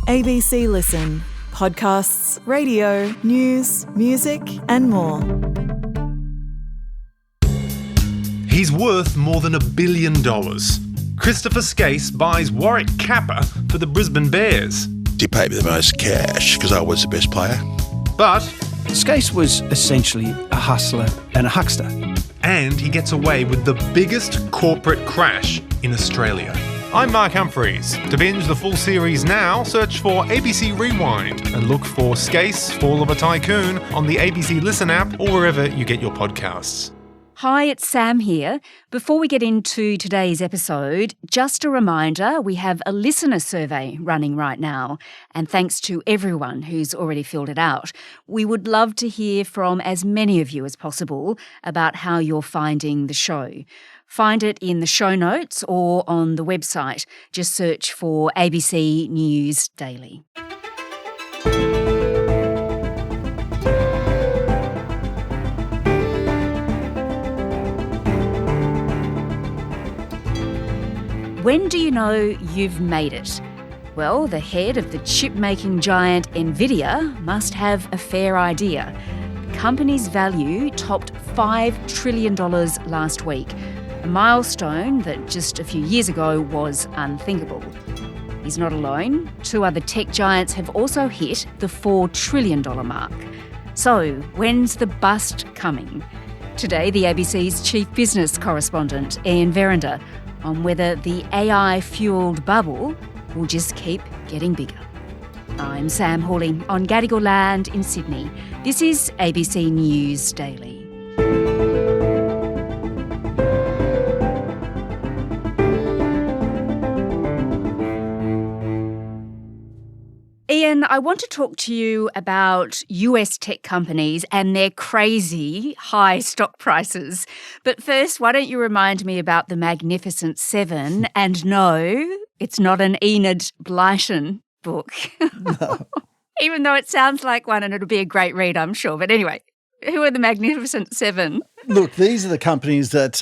ABC Listen. Podcasts, radio, news, music and more. He's worth more than $1 billion. Christopher Skase buys Warwick Capper for the Brisbane Bears. He paid me the most cash because I was the best player. But... Skase was essentially a hustler and a huckster. And he gets away with the biggest corporate crash in Australia. I'm Mark Humphreys. To binge the full series now, search for ABC Rewind and look for Skase, Fall of a Tycoon on the ABC Listen app or wherever you get your podcasts. Hi, it's Sam here. Before we get into today's episode, just a reminder, we have a listener survey running right now, and thanks to everyone who's already filled it out. We would love to hear from as many of you as possible about how you're finding the show. Find it in the show notes or on the website. Just search for ABC News Daily. When do you know you've made it? Well, the head of the chip-making giant Nvidia must have a fair idea. The company's value topped $5 trillion last week, a milestone that just a few years ago was unthinkable. He's not alone. Two other tech giants have also hit the $4 trillion mark. So, when's the bust coming? Today, the ABC's chief business correspondent, Ian Verrender, on whether the AI-fuelled bubble will just keep getting bigger. I'm Sam Hawley on Gadigal land in Sydney. This is ABC News Daily. Ian, I want to talk to you about US tech companies and their crazy high stock prices. But first, why don't you remind me about the Magnificent Seven? And no, it's not an Enid Blyton book. No. Even though it sounds like one and it'll be a great read, I'm sure. But anyway, who are the Magnificent Seven? Look, these are the companies that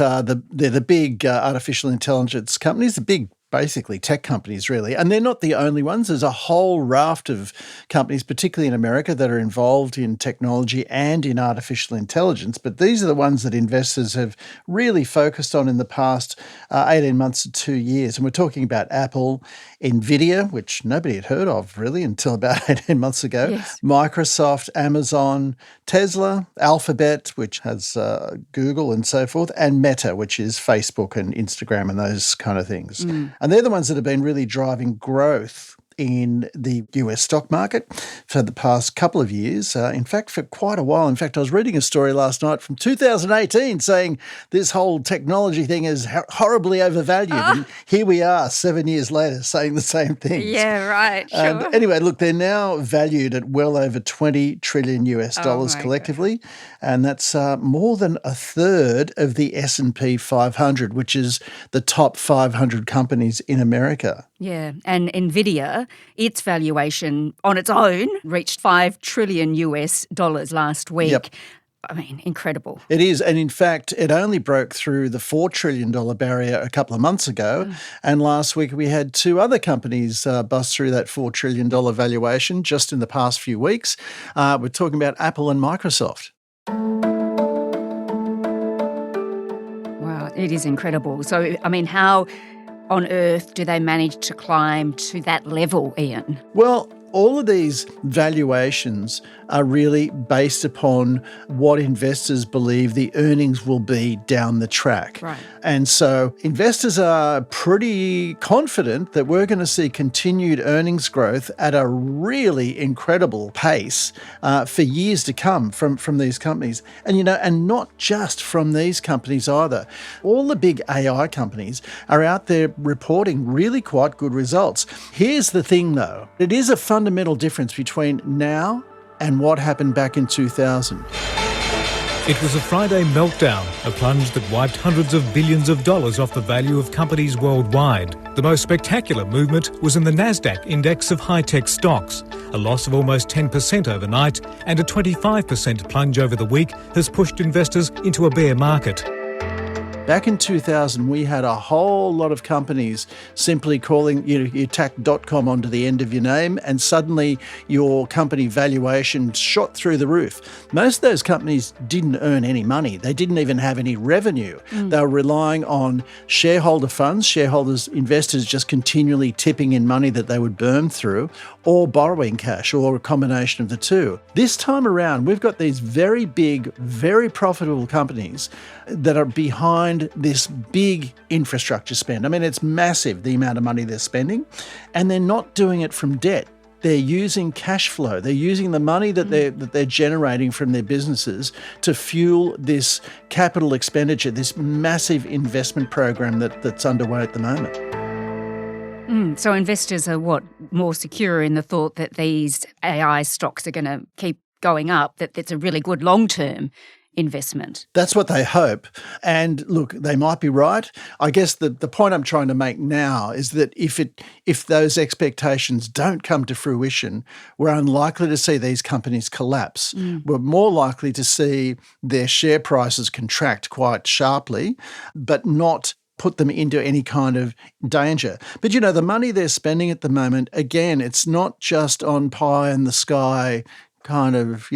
they're the big artificial intelligence companies, the big basically tech companies, really. And they're not the only ones. There's a whole raft of companies, particularly in America, that are involved in technology and in artificial intelligence. But these are the ones that investors have really focused on in the past 18 months to 2 years. And we're talking about Apple, Nvidia, which nobody had heard of really until about 18 months ago, yes. Microsoft, Amazon, Tesla, Alphabet, which has Google and so forth, and Meta, which is Facebook and Instagram and those kind of things. And they're the ones that have been really driving growth in the US stock market for the past couple of years. In fact, for quite a while. In fact, I was reading a story last night from 2018 saying this whole technology thing is horribly overvalued. And here we are 7 years later saying the same thing. Yeah, right. Sure. Anyway, look, they're now valued at well over $20 trillion US dollars collectively. God. And that's more than a third of the S&P 500, which is the top 500 companies in America. Yeah, and Nvidia, its valuation on its own reached $5 trillion US dollars last week. Yep. I mean, incredible. It is. And in fact, it only broke through the $4 trillion barrier a couple of months ago. And last week we had two other companies bust through that $4 trillion valuation just in the past few weeks. We're talking about Apple and Microsoft. Wow, it is incredible. So, I mean, how on earth do they manage to climb to that level, Ian? Well, all of these valuations are really based upon what investors believe the earnings will be down the track. Right. And so investors are pretty confident that we're going to see continued earnings growth at a really incredible pace for years to come from these companies. And, and not just from these companies either. All the big AI companies are out there reporting really quite good results. Here's the thing, though. It is a fundamental difference between now and what happened back in 2000. It was a Friday meltdown, a plunge that wiped hundreds of billions of dollars off the value of companies worldwide. The most spectacular movement was in the Nasdaq index of high-tech stocks. A loss of almost 10% overnight and a 25% plunge over the week has pushed investors into a bear market. Back in 2000, we had a whole lot of companies simply calling, you tack .com onto the end of your name, and suddenly your company valuation shot through the roof. Most of those companies didn't earn any money. They didn't even have any revenue. They were relying on shareholder funds, investors just continually tipping in money that they would burn through, or borrowing cash, or a combination of the two. This time around, we've got these very big, very profitable companies that are behind this big infrastructure spend. I mean, it's massive, the amount of money they're spending, and they're not doing it from debt. They're using cash flow. They're using the money that they're generating from their businesses to fuel this capital expenditure, this massive investment program that's underway at the moment. So investors are more secure in the thought that these AI stocks are going to keep going up, that it's a really good long-term investment. That's what they hope. And look, they might be right. I guess the point I'm trying to make now is that if those expectations don't come to fruition, we're unlikely to see these companies collapse. We're more likely to see their share prices contract quite sharply, but not put them into any kind of danger. But, the money they're spending at the moment, again, it's not just on pie in the sky kind of,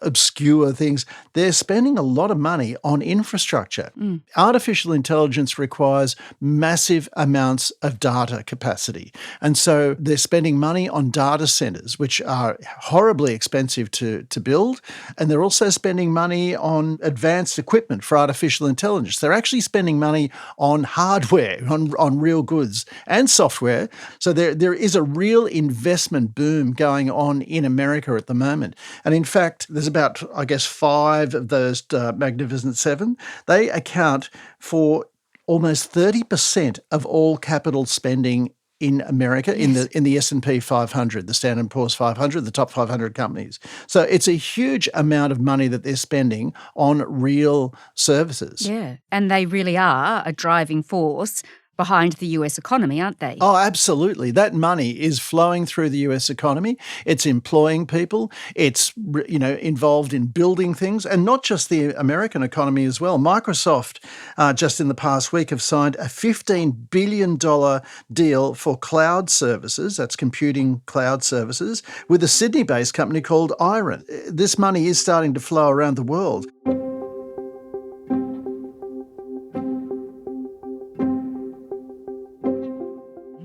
obscure things. They're spending a lot of money on infrastructure. Artificial intelligence requires massive amounts of data capacity. And so they're spending money on data centers, which are horribly expensive to build. And they're also spending money on advanced equipment for artificial intelligence. They're actually spending money on hardware, on real goods and software. So there is a real investment boom going on in America at the moment. And in fact, there's about, 5 of those Magnificent Seven. They account for almost 30% of all capital spending in America, in the S&P 500, the Standard & Poor's 500, the top 500 companies. So it's a huge amount of money that they're spending on real services. Yeah, and they really are a driving force behind the US economy, aren't they? Oh, absolutely. That money is flowing through the US economy. It's employing people. It's, involved in building things, and not just the American economy as well. Microsoft, just in the past week, have signed a $15 billion deal for cloud services, that's computing cloud services, with a Sydney-based company called Iron. This money is starting to flow around the world.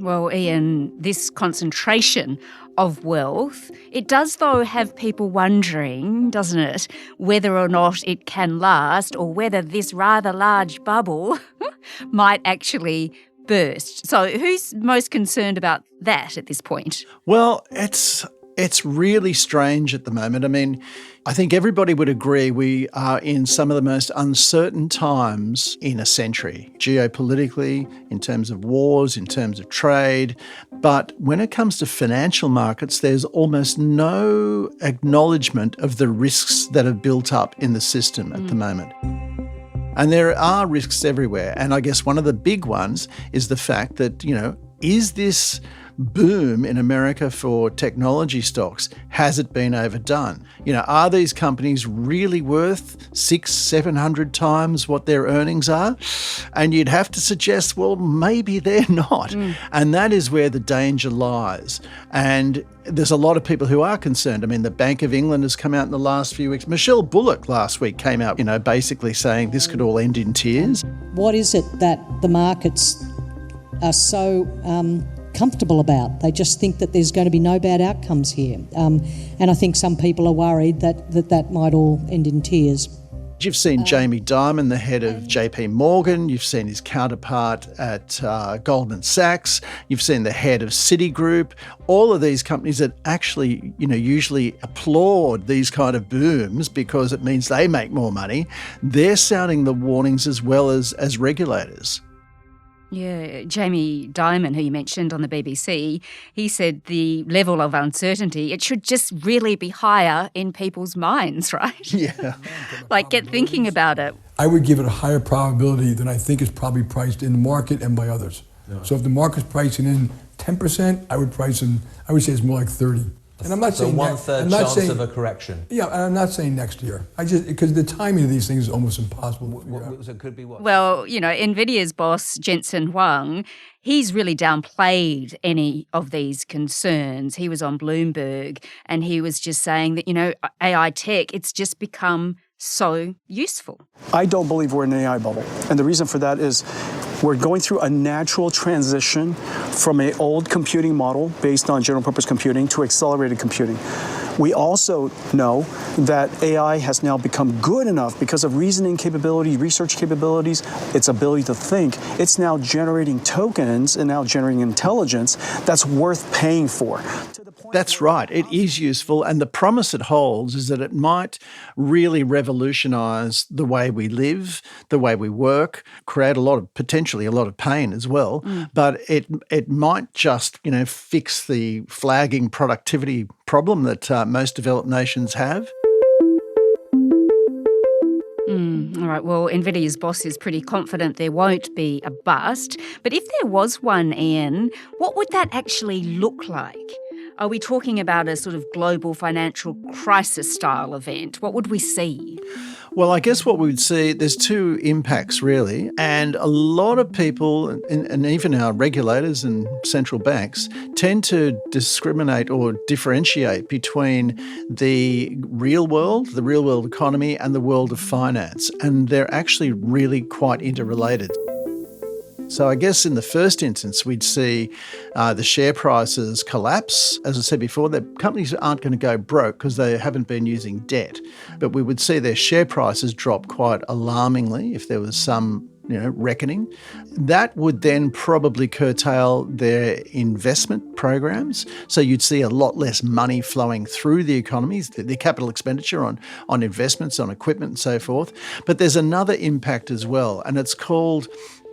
Well, Ian, this concentration of wealth, it does, though, have people wondering, doesn't it, whether or not it can last, or whether this rather large bubble might actually burst. So who's most concerned about that at this point? Well, it's really strange at the moment. I mean, I think everybody would agree we are in some of the most uncertain times in a century, geopolitically, in terms of wars, in terms of trade. But when it comes to financial markets, there's almost no acknowledgement of the risks that have built up in the system at the moment. And there are risks everywhere. And I guess one of the big ones is the fact that, is this boom in America for technology stocks, has it been overdone? Are these companies really worth 600-700 times what their earnings are? And you'd have to suggest, well, maybe they're not. And that is where the danger lies. And there's a lot of people who are concerned. I mean, the Bank of England has come out in the last few weeks. Michelle Bullock last week came out, basically saying this could all end in tears. What is it that the markets are so comfortable about? They just think that there's going to be no bad outcomes here. And I think some people are worried that might all end in tears. You've seen Jamie Dimon, the head of JP Morgan. You've seen his counterpart at Goldman Sachs. You've seen the head of Citigroup. All of these companies that actually, usually applaud these kind of booms because it means they make more money. They're sounding the warnings as well as regulators. Yeah, Jamie Dimon, who you mentioned on the BBC, he said the level of uncertainty, it should just really be higher in people's minds, right? Yeah. Like, get thinking about it. I would give it a higher probability than I think is probably priced in the market and by others. Yeah. So if the market's pricing in 10%, I would say it's more like 30. And I'm not So saying one-third chance of a correction. Yeah, and I'm not saying next year. Because the timing of these things is almost impossible. So it could be what? Well, Nvidia's boss, Jensen Huang, he's really downplayed any of these concerns. He was on Bloomberg and he was just saying that, AI tech, it's just become so useful. I don't believe we're in an AI bubble. And the reason for that is we're going through a natural transition from an old computing model based on general purpose computing to accelerated computing. We also know that AI has now become good enough because of reasoning capability, research capabilities, its ability to think. It's now generating tokens and now generating intelligence that's worth paying for. That's right. It is useful. And the promise it holds is that it might really revolutionise the way we live, the way we work, create potentially a lot of pain as well. But it might just, fix the flagging productivity problem that most developed nations have. All right, well, Nvidia's boss is pretty confident there won't be a bust. But if there was one, Ian, what would that actually look like? Are we talking about a sort of global financial crisis style event? What would we see? Well, I guess what we would see, there's two impacts really, and a lot of people, and even our regulators and central banks, tend to discriminate or differentiate between the real world economy, and the world of finance, and they're actually really quite interrelated. So I guess in the first instance, we'd see the share prices collapse. As I said before, the companies aren't going to go broke because they haven't been using debt. But we would see their share prices drop quite alarmingly if there was some reckoning. That would then probably curtail their investment programs. So you'd see a lot less money flowing through the economies, the capital expenditure on investments, on equipment and so forth. But there's another impact as well, and it's called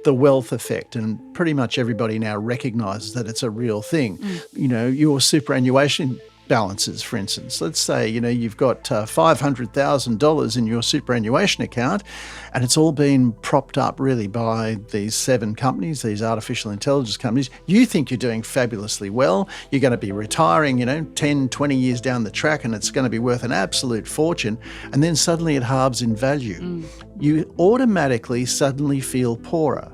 the wealth effect, and pretty much everybody now recognises that it's a real thing. Your superannuation balances, for instance. Let's say, you've got $500,000 in your superannuation account, and it's all been propped up really by these 7 companies, these artificial intelligence companies. You think you're doing fabulously well. You're going to be retiring, 10, 20 years down the track, and it's going to be worth an absolute fortune. And then suddenly it halves in value. You automatically suddenly feel poorer.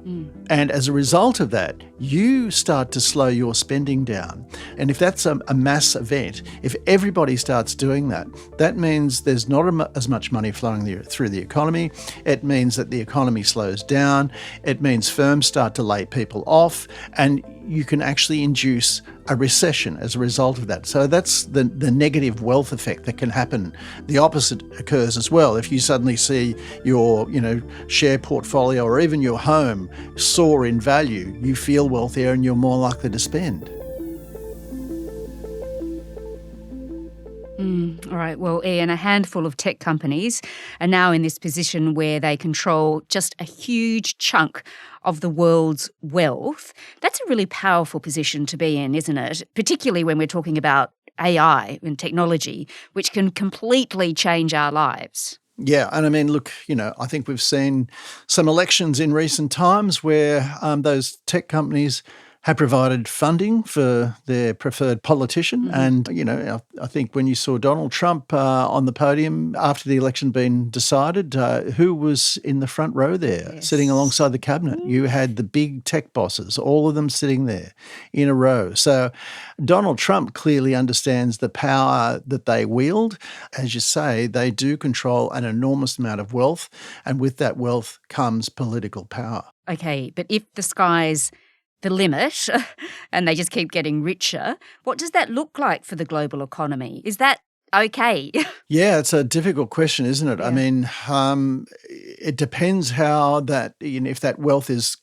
And as a result of that, you start to slow your spending down. And if that's a mass event, if everybody starts doing that, that means there's not as much money flowing through the economy. It means that the economy slows down. It means firms start to lay people off, and you can actually induce a recession as a result of that. So that's the negative wealth effect that can happen. The opposite occurs as well. If you suddenly see your share portfolio or even your home soar in value, you feel wealthier and you're more likely to spend. All right. Well, Ian, a handful of tech companies are now in this position where they control just a huge chunk of the world's wealth. That's a really powerful position to be in, isn't it? Particularly when we're talking about AI and technology, which can completely change our lives. Yeah, and I mean, look, I think we've seen some elections in recent times where those tech companies have provided funding for their preferred politician. And, I think when you saw Donald Trump on the podium after the election being decided, who was in the front row there, sitting alongside the cabinet? You had the big tech bosses, all of them sitting there in a row. So Donald Trump clearly understands the power that they wield. As you say, they do control an enormous amount of wealth, and with that wealth comes political power. Okay, but if the sky's the limit and they just keep getting richer, what does that look like for the global economy? Is that okay? Yeah, it's a difficult question, isn't it? Yeah. I mean, it depends how that, if that wealth is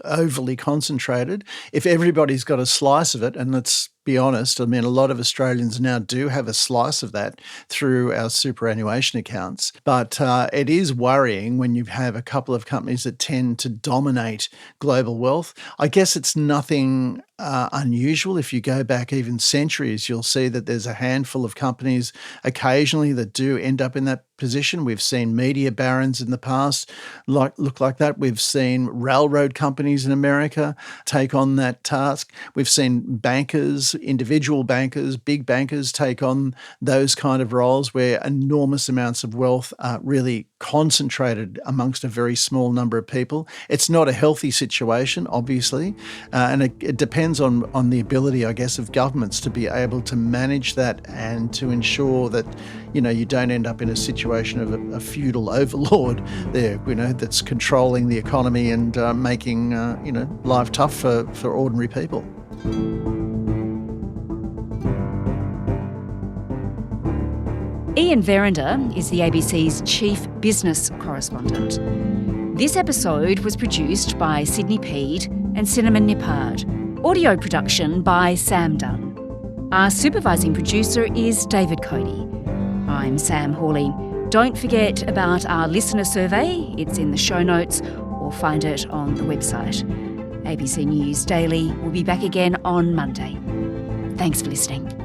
overly concentrated, if everybody's got a slice of it, and let's be honest, I mean, a lot of Australians now do have a slice of that through our superannuation accounts. But it is worrying when you have a couple of companies that tend to dominate global wealth. I guess it's nothing unusual. If you go back even centuries, you'll see that there's a handful of companies occasionally that do end up in that position. We've seen media barons in the past look like that. We've seen railroad companies in America take on that task. We've seen bankers roles. Individual bankers, big bankers take on those kind of roles where enormous amounts of wealth are really concentrated amongst a very small number of people. It's not a healthy situation, obviously, and it depends on the ability, I guess, of governments to be able to manage that and to ensure that, you don't end up in a situation of a feudal overlord there, that's controlling the economy and making, life tough for ordinary people. Ian Verrender is the ABC's chief business correspondent. This episode was produced by Sydney Peed and Cinnamon Nippard. Audio production by Sam Dunn. Our supervising producer is David Cody. I'm Sam Hawley. Don't forget about our listener survey. It's in the show notes or find it on the website. ABC News Daily will be back again on Monday. Thanks for listening.